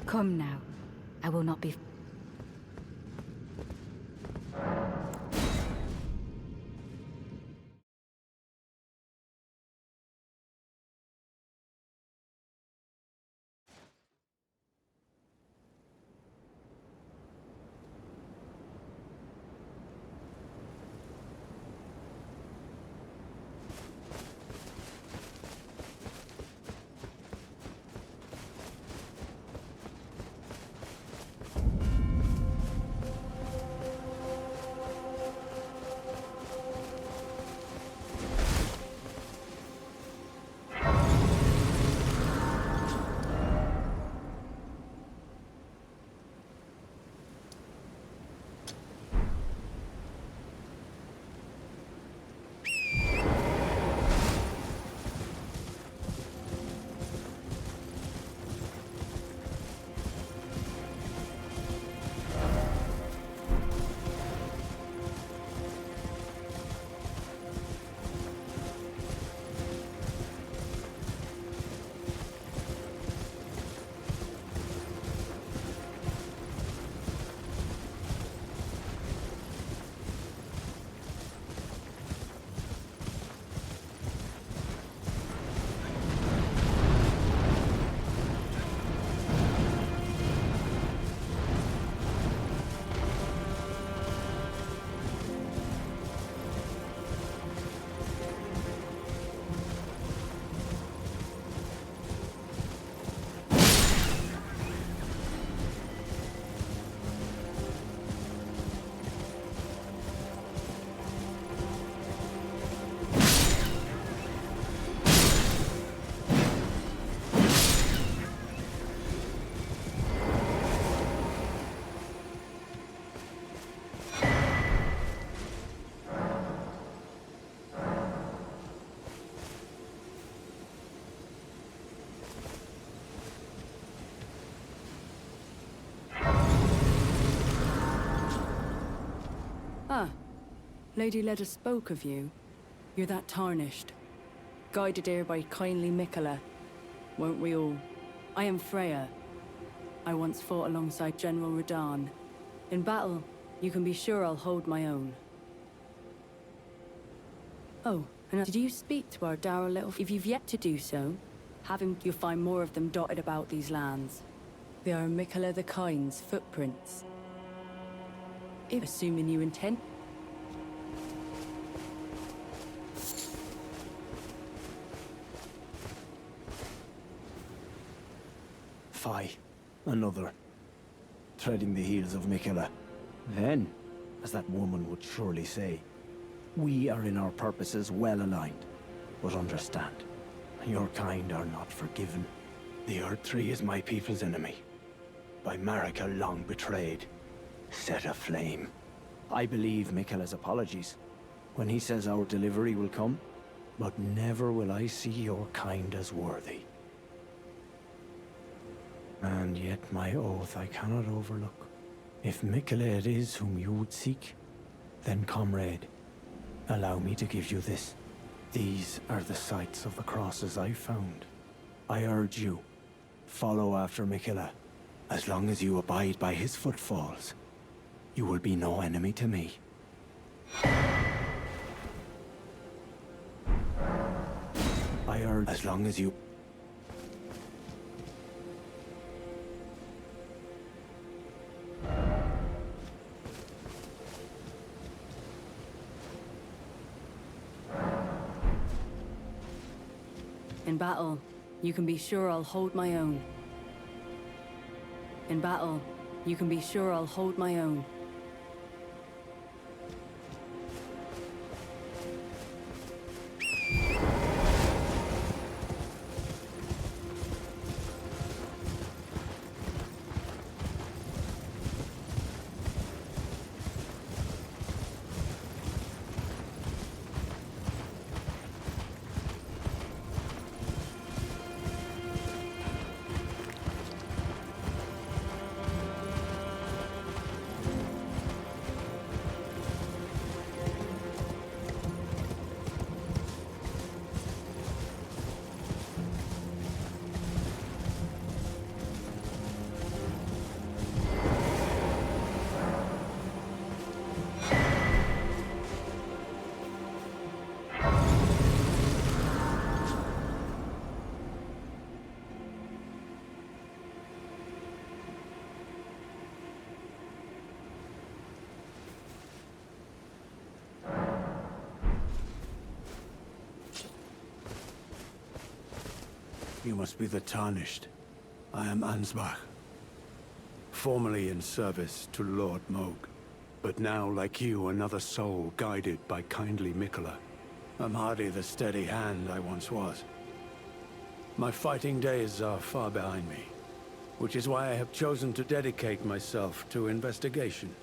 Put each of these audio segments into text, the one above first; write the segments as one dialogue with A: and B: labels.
A: Come now. I will not be...
B: Ah, Lady Leda spoke of you. You're that tarnished. Guided here by kindly Mikola. Won't we all? I am Freya. I once fought alongside General Radahn. In battle, you can be sure I'll hold my own. Oh, and did you speak to our dour little... If you've yet to do so, you'll find more of them dotted about these lands. They are Mikola the Kind's footprints. If assuming you intend...
C: Fie. Another. Treading the heels of Mikola. Then, as that woman would surely say, we are in our purposes well aligned. But understand, your kind are not forgiven. The Earth Tree is my people's enemy. By Marika long betrayed. Set aflame. I believe Mikola's apologies when he says our delivery will come, but never will I see your kind as worthy. And yet my oath I cannot overlook. If Mikola it is whom you would seek, then comrade, allow me to give you this. These are the sites of the crosses I found. I urge you, follow after Mikola. As long as you abide by his footfalls, you will be no enemy to me. I urge, as long as you...
B: In battle, you can be sure I'll hold my own. In battle, you can be sure I'll hold my own.
D: You must be the Tarnished. I am Ansbach. Formerly in service to Lord Moog, but now, like you, another soul guided by kindly Mikola. I'm hardly the steady hand I once was. My fighting days are far behind me, which is why I have chosen to dedicate myself to investigation,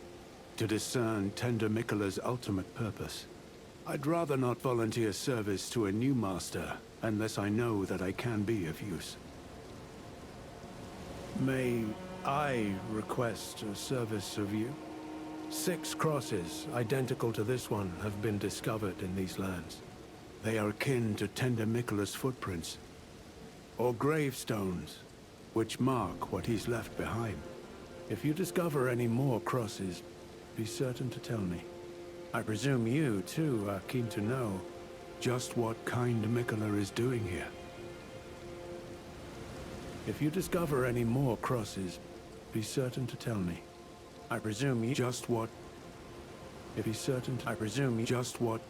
D: to discern Tender Mikola's ultimate purpose. I'd rather not volunteer service to a new master unless I know that I can be of use. May I request a service of you? 6 crosses, identical to this one, have been discovered in these lands. They are akin to Tender Mikola's footprints, or gravestones, which mark what he's left behind. If you discover any more crosses, be certain to tell me. I presume you, too, are keen to know just what kind Mikola is doing here. If you discover any more crosses, be certain to tell me. I presume you just what... If he's certain to... I presume you just what...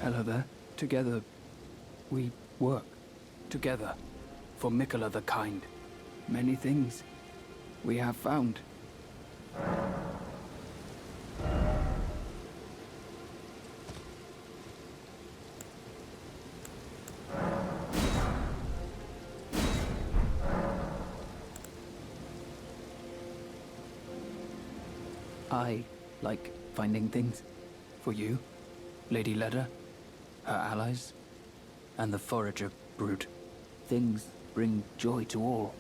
E: Hello there. Together, we work. Together. For Mikola the Kind. Many things we have found. I like finding things. For you, Lady Leda, her allies, and the Forager brood. Things bring joy to all.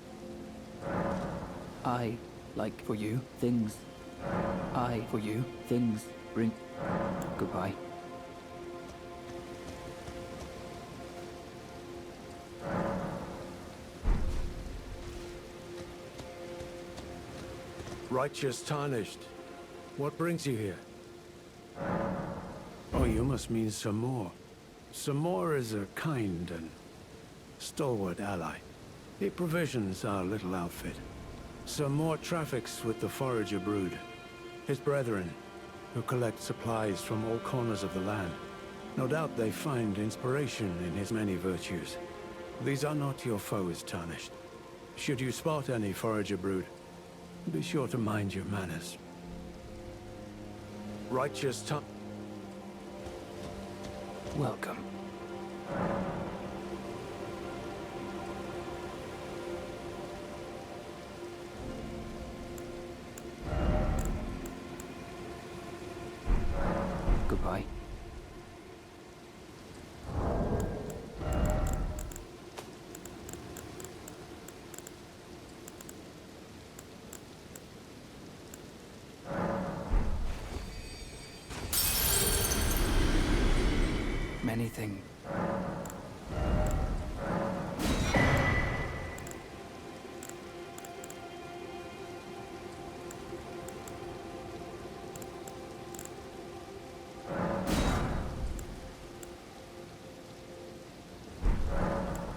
E: I like for you things. For you things bring... Goodbye.
D: Righteous Tarnished. What brings you here? Oh, you must mean Samor. Samor is a kind and stalwart ally. He provisions our little outfit. Samor traffics with the Forager brood, his brethren, who collect supplies from all corners of the land. No doubt they find inspiration in his many virtues. These are not your foes, Tarnished. Should you spot any Forager brood, be sure to mind your manners. Righteous Tar...
E: Welcome. Goodbye. Anything.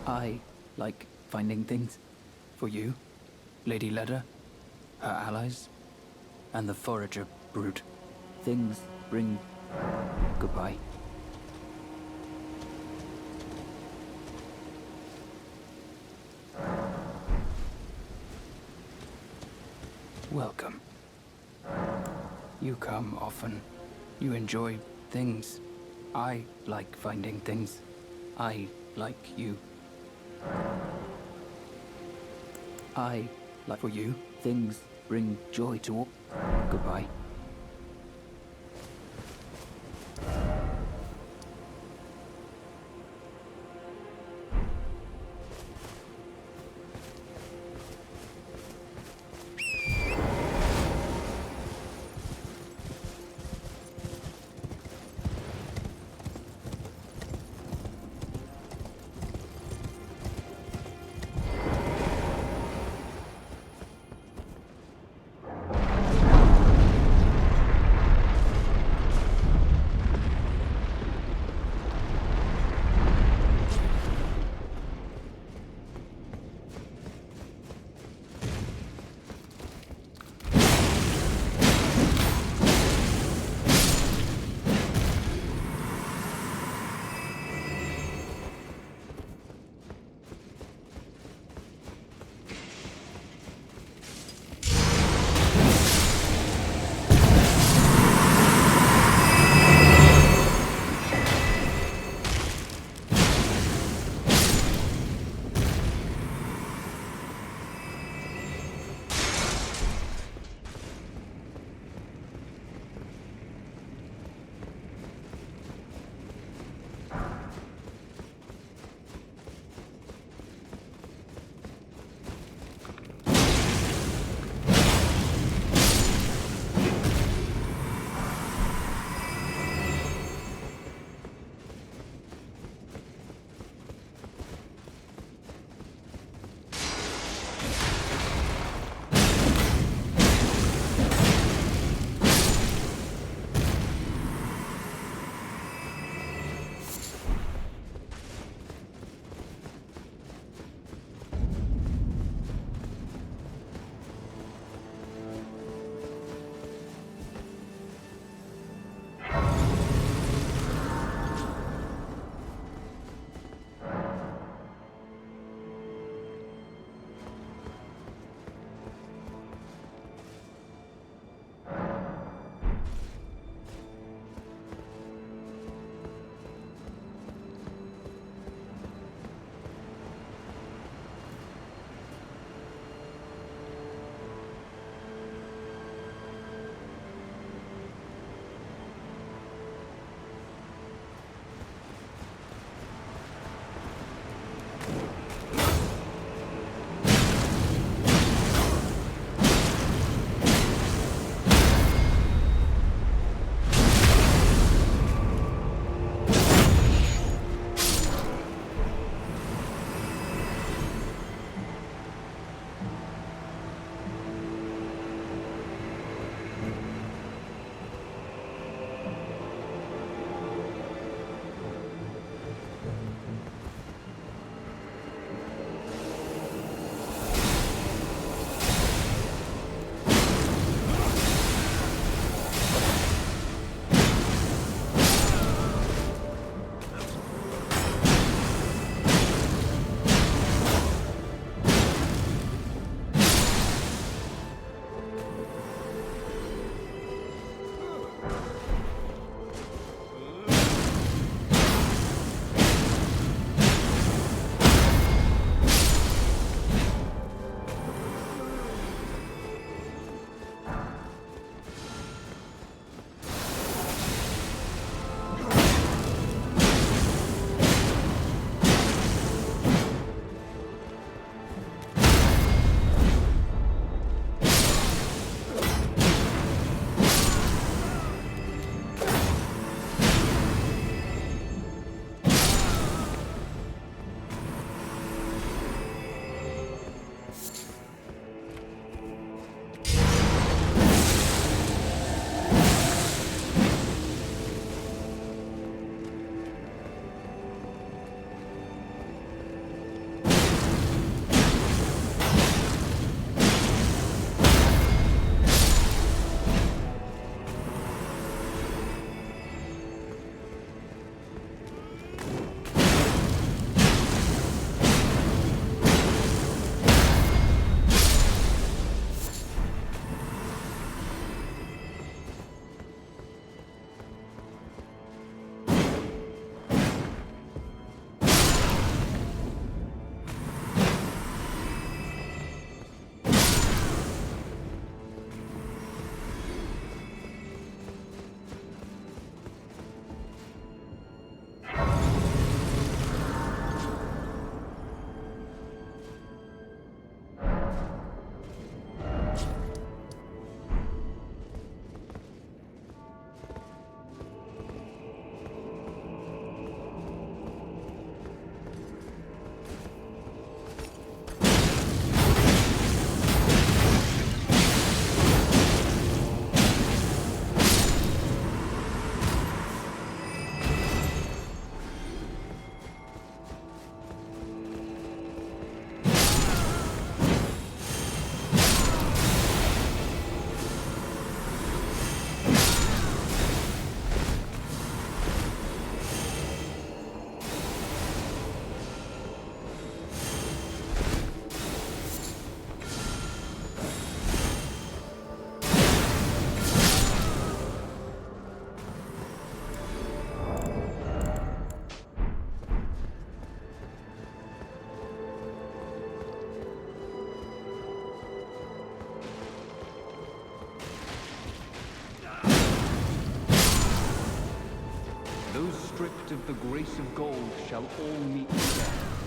E: I like finding things. For you, Lady Leda, her allies, and the Forager brood. Things bring... Goodbye. Welcome. You come often. You enjoy things. I like finding things. I like you. I like for you. Things bring joy to all. Goodbye. Those stripped of the grace of gold shall all meet death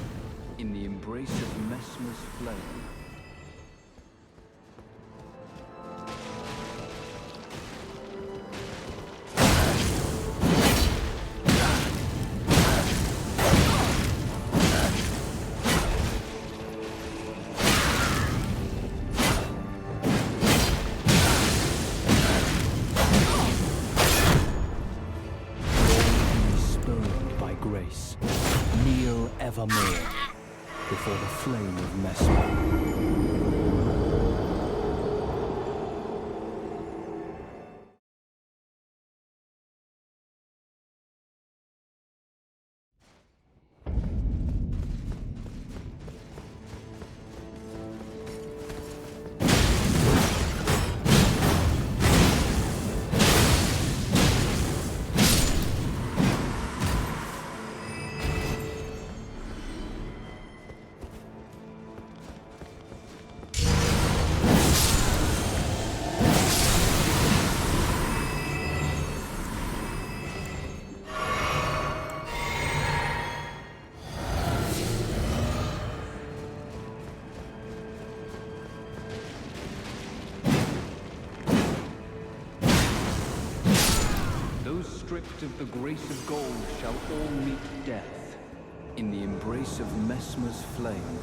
E: in the embrace of Messmer's flame.
C: Grace, kneel evermore before the flame of Messmer.
E: Those stripped of the grace of gold shall all meet death in the embrace of Messmer's flame.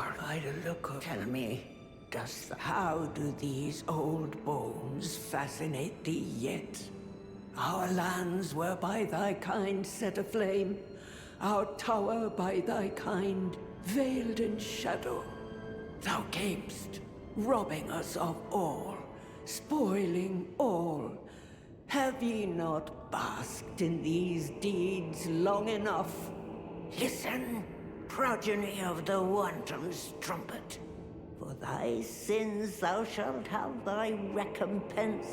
F: are by the look of... Tell me, how do these old bones fascinate thee yet? Our lands were by thy kind set aflame, our tower by thy kind veiled in shadow. Thou camest, robbing us of all, spoiling all. Have ye not basked in these deeds long enough? Listen, progeny of the wanton's trumpet. For thy sins thou shalt have thy recompense.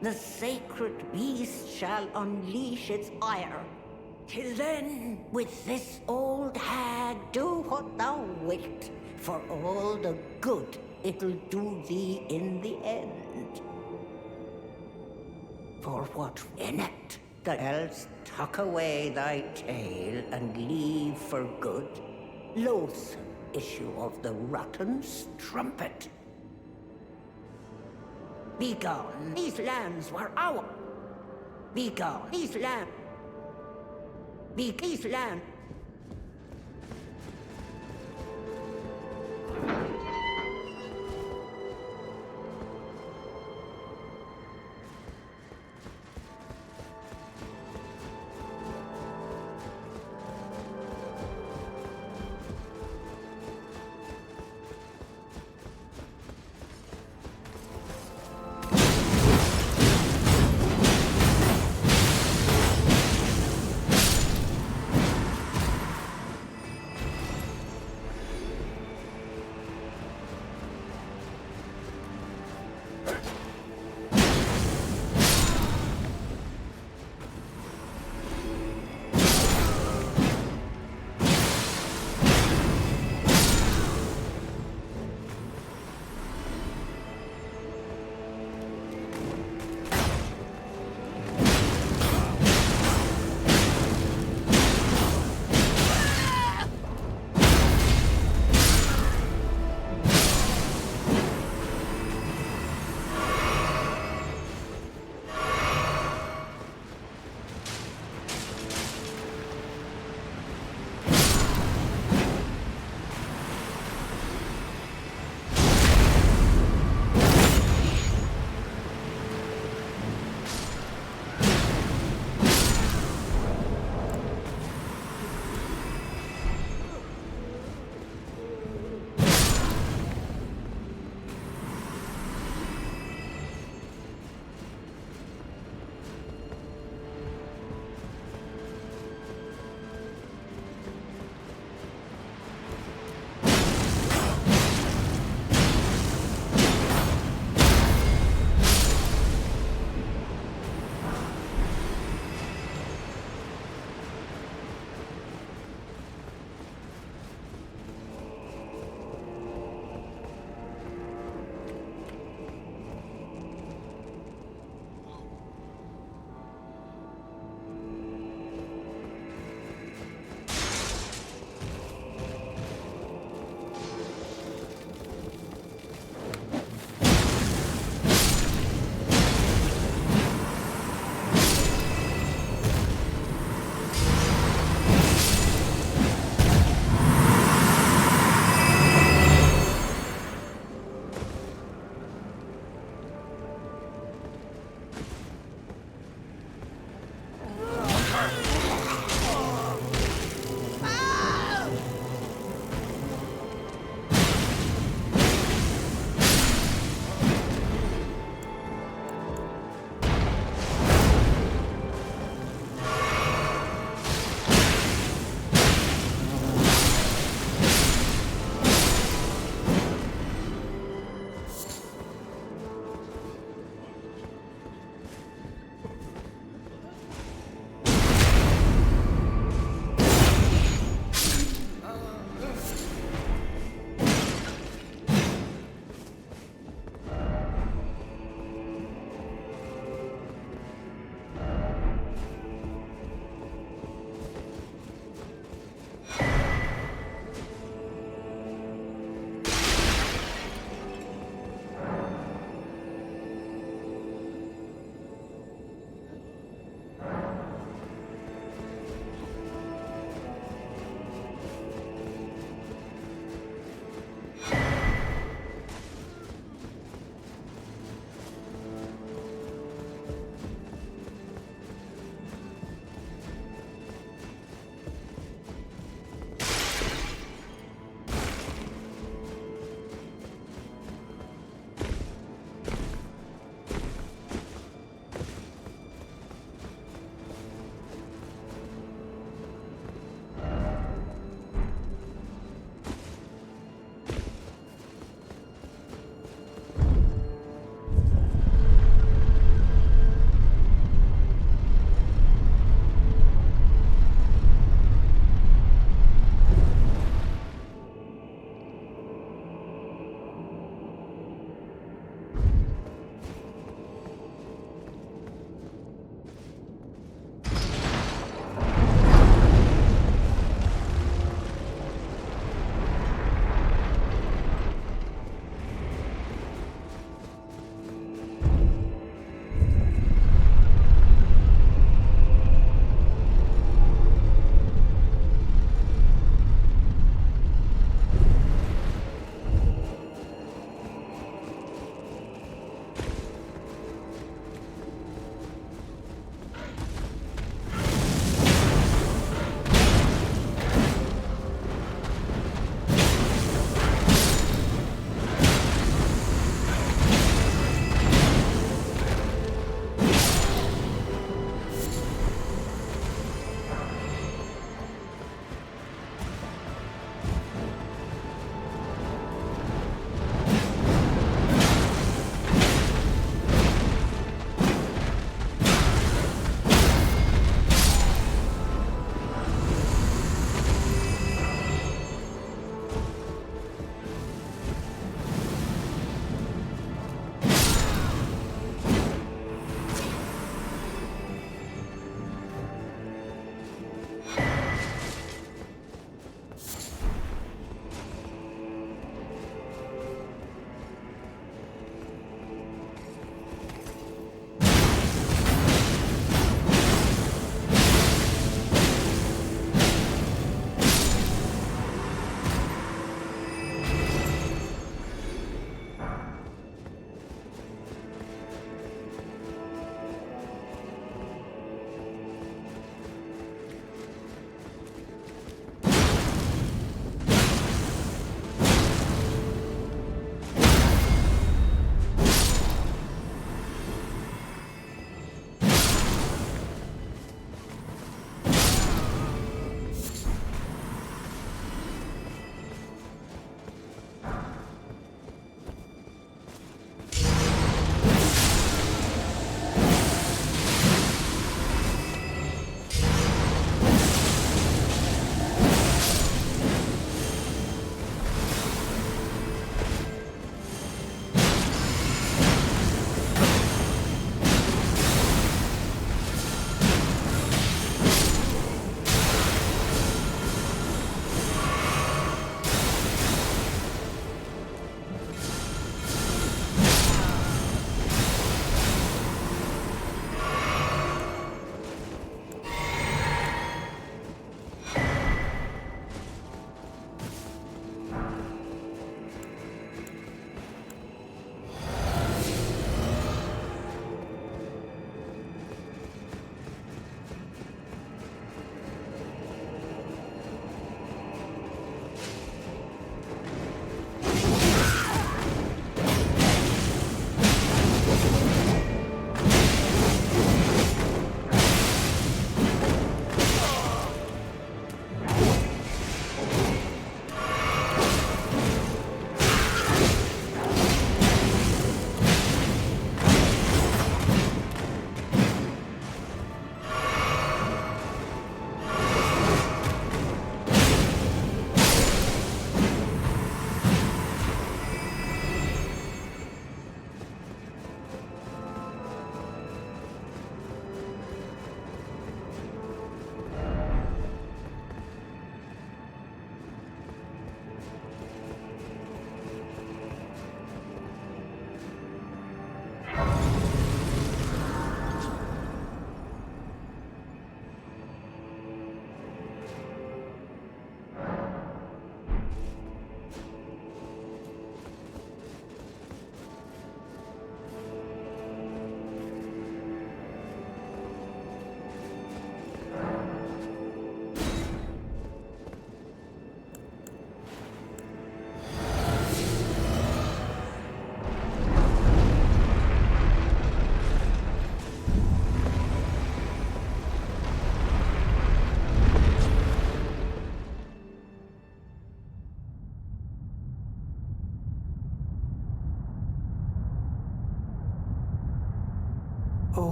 F: The sacred beast shall unleash its ire. Till then, with this old hag, do what thou wilt, for all the good it'll do thee in the end. For what inept that else tuck away thy tail and leave for good, loathsome issue of the rotten strumpet. Begone, these lands were our. Begone, these lands. These lands.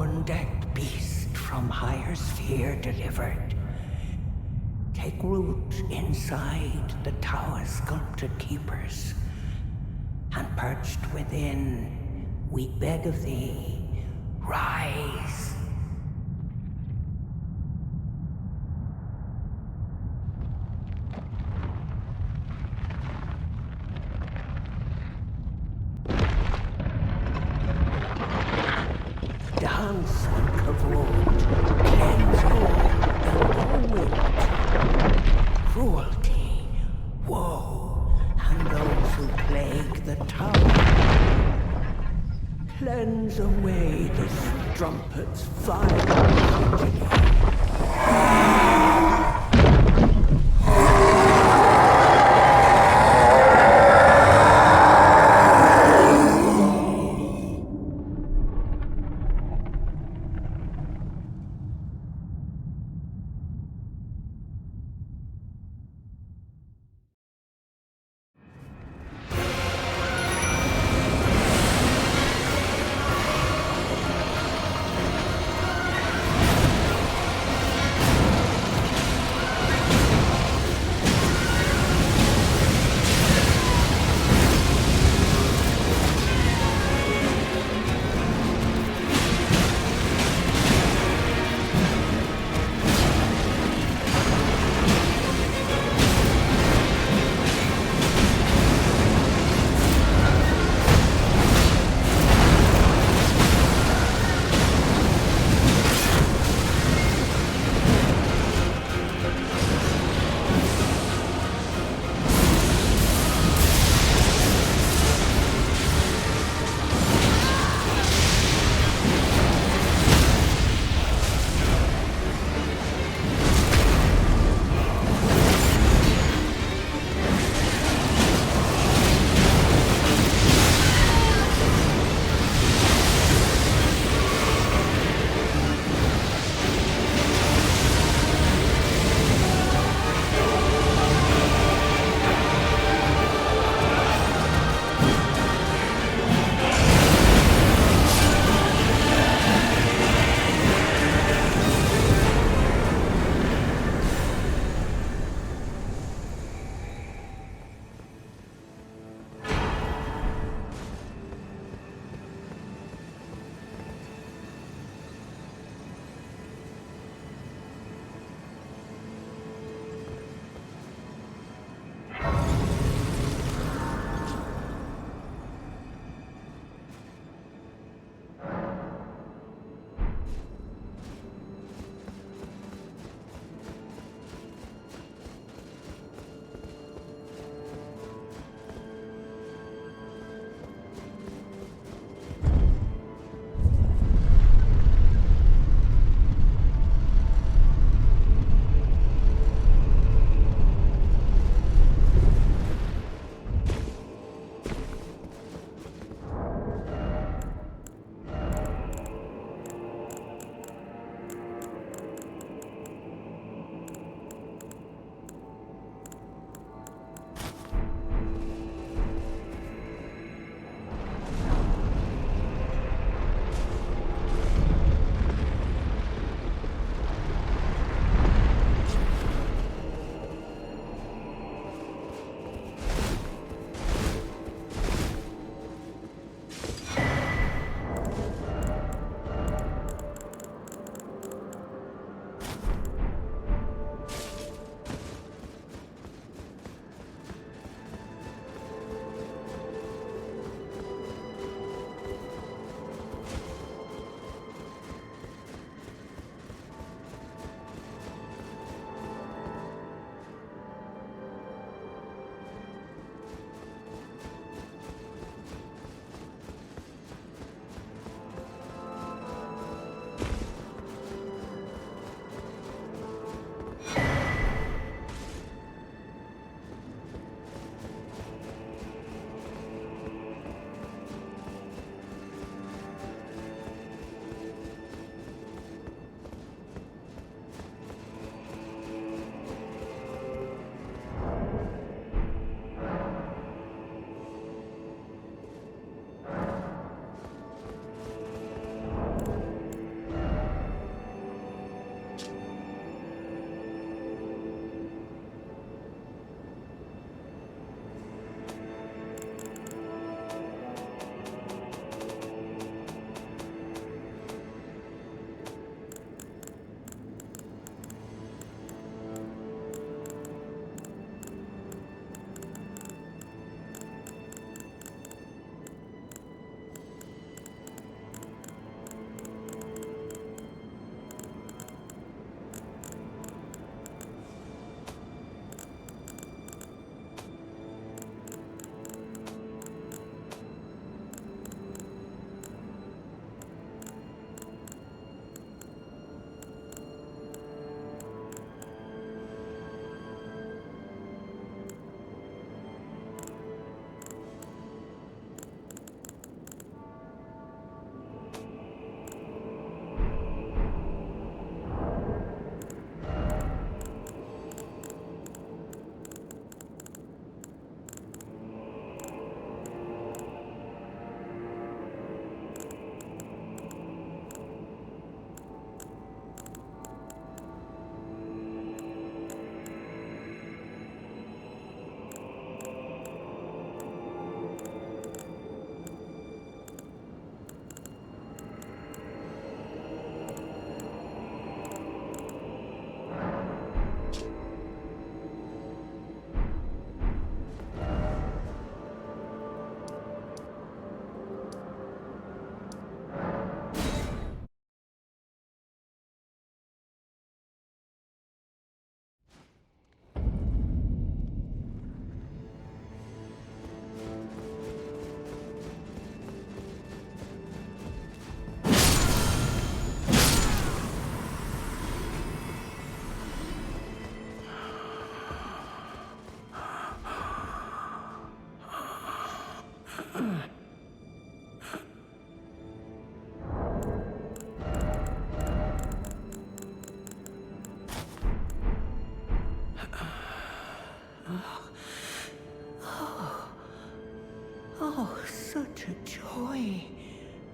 F: thorn-decked beast from higher sphere delivered. Take root inside the tower's sculpted keepers, and perched within, we beg of thee, rise. Dance and kavod, cleanse all and go wind. Cruelty, woe, and those who plague the tower. Cleanse away the strumpet's vile agony.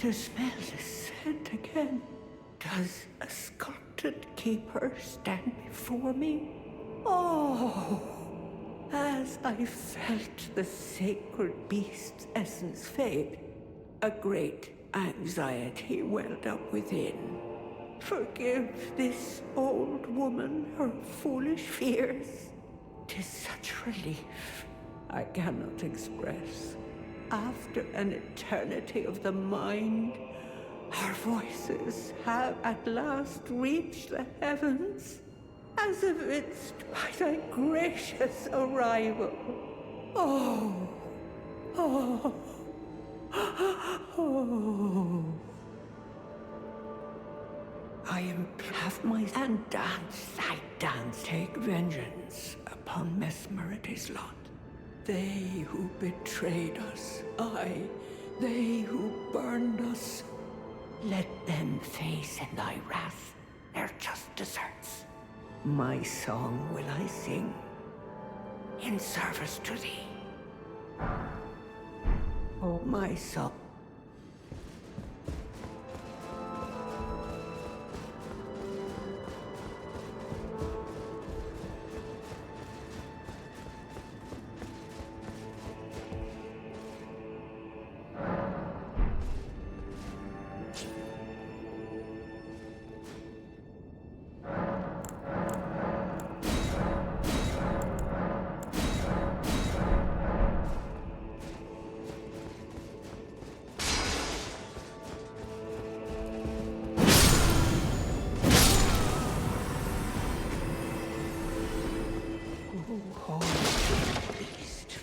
F: to smell the scent again. Does a sculpted keeper stand before me? Oh, as I felt the sacred beast's essence fade, a great anxiety welled up within. Forgive this old woman her foolish fears. 'Tis such relief I cannot express. After an eternity of the mind, our voices have at last reached the heavens, as evinced by thy gracious arrival. Oh, oh, oh. I have my and dance, thy dance, take vengeance upon Mesmerity's lot. They who betrayed us, aye, they who burned us, let them face in thy wrath their just deserts. My song will I sing in service to thee. Oh, my song.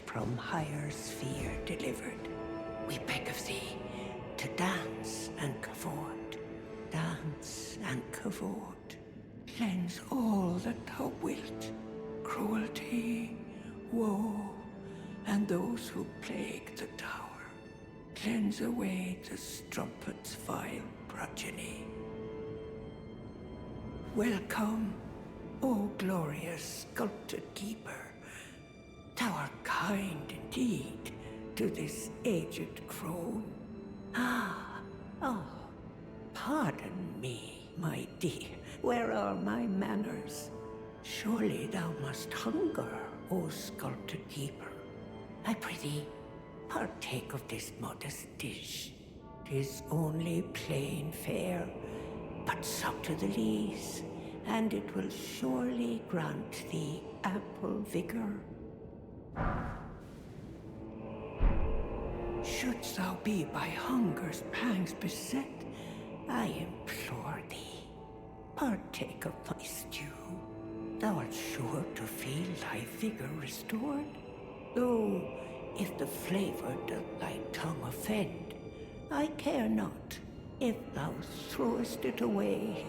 F: From higher sphere delivered, we beg of thee to dance and cavort, dance and cavort. Cleanse all that thou wilt, cruelty, woe, and those who plague the tower. Cleanse away the strumpet's vile progeny. Welcome, O glorious sculpted keeper. Thou art kind indeed to this aged crone. Pardon me, my dear. Where are my manners? Surely thou must hunger, O sculpted keeper. I prithee, partake of this modest dish. 'Tis only plain fare, but sup to the lees, and it will surely grant thee ample vigor. Shouldst thou be by hunger's pangs beset, I implore thee, partake of my stew. Thou art sure to feel thy vigor restored, though if the flavor doth thy tongue offend, I care not if thou throwest it away.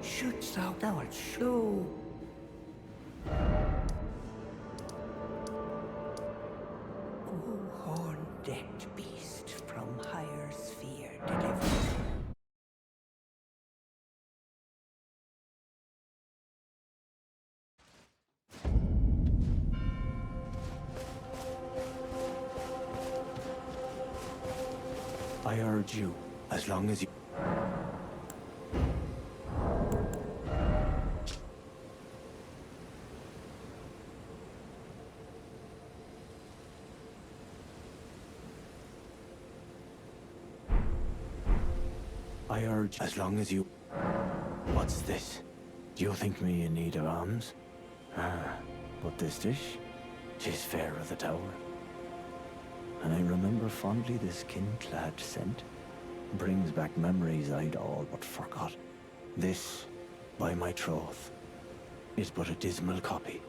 F: Shouldst thou art sure. Horned beast from higher sphere delivered.
C: I urge you, as long as you... I urge, as long as you... What's this? Do you think me in need of alms? But this dish, 'tis fair of the tower. And I remember fondly this skin-clad scent. Brings back memories I'd all but forgot. This, by my troth, is but a dismal copy.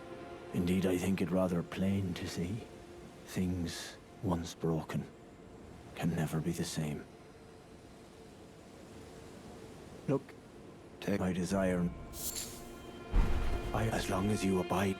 C: Indeed, I think it rather plain to see. Things once broken can never be the same. Look, take my desire. As long as you abide.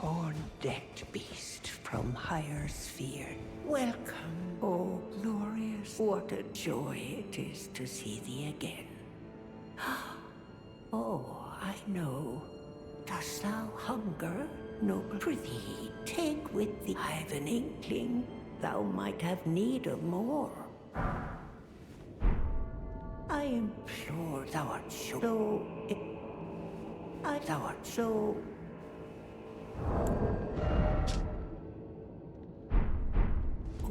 F: horn-decked beast from higher sphere. Welcome, oh glorious. What a joy it is to see thee again. Oh, I know. Dost thou hunger, noble? Prithee, take with thee. I've an inkling thou might have need of more. I implore thou art so... thou art so...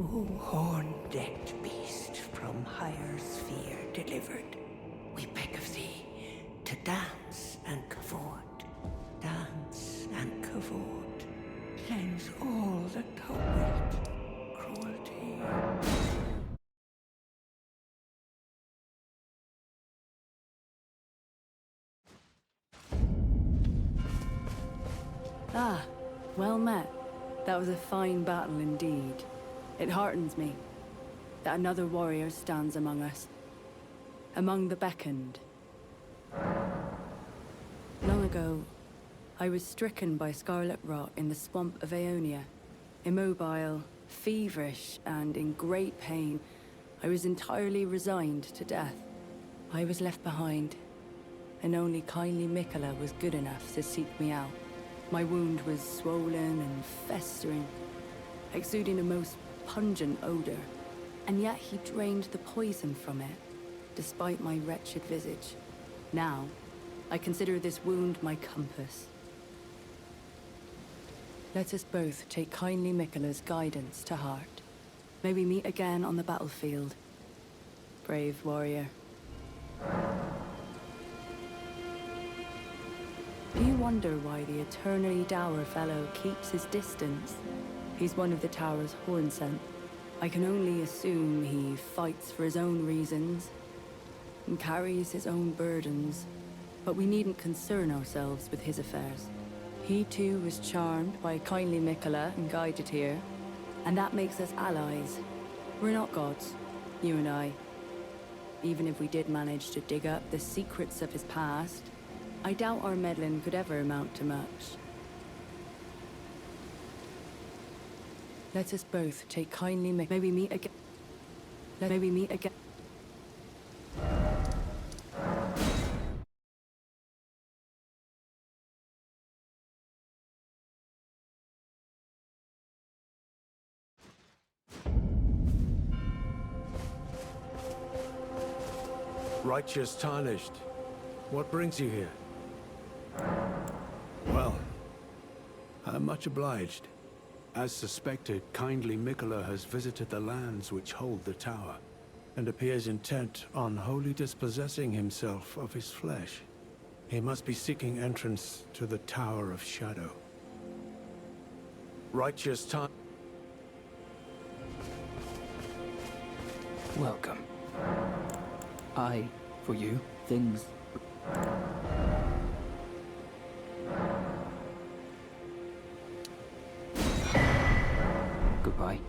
F: Oh, horn-decked beast from higher sphere delivered, we beg of thee to dance and cavort, dance and cavort, cleanse all that thou wilt, cruelty.
B: Ah, well met. That was a fine battle indeed. It heartens me that another warrior stands among us, among the beckoned. Long ago, I was stricken by scarlet rot in the swamp of Aeonia. Immobile, feverish, and in great pain, I was entirely resigned to death. I was left behind, and only kindly Mikola was good enough to seek me out. My wound was swollen and festering, exuding a most pungent odor, and yet he drained the poison from it, despite my wretched visage. Now, I consider this wound my compass. Let us both take kindly Mikola's guidance to heart. May we meet again on the battlefield, brave warrior. Do you wonder why the eternally dour fellow keeps his distance? He's one of the tower's horn scent. I can only assume he fights for his own reasons and carries his own burdens, but we needn't concern ourselves with his affairs. He too was charmed by kindly Mikola and guided here, and that makes us allies. We're not gods, you and I. Even if we did manage to dig up the secrets of his past, I doubt our meddling could ever amount to much. Let us both take kindly May we meet again. May we meet again.
D: Righteous Tarnished, what brings you here? Well, I'm much obliged. As suspected, kindly Mikola has visited the lands which hold the tower, and appears intent on wholly dispossessing himself of his flesh. He must be seeking entrance to the Tower of Shadow. Righteous Tarnished.
E: Welcome. For you, things... Goodbye.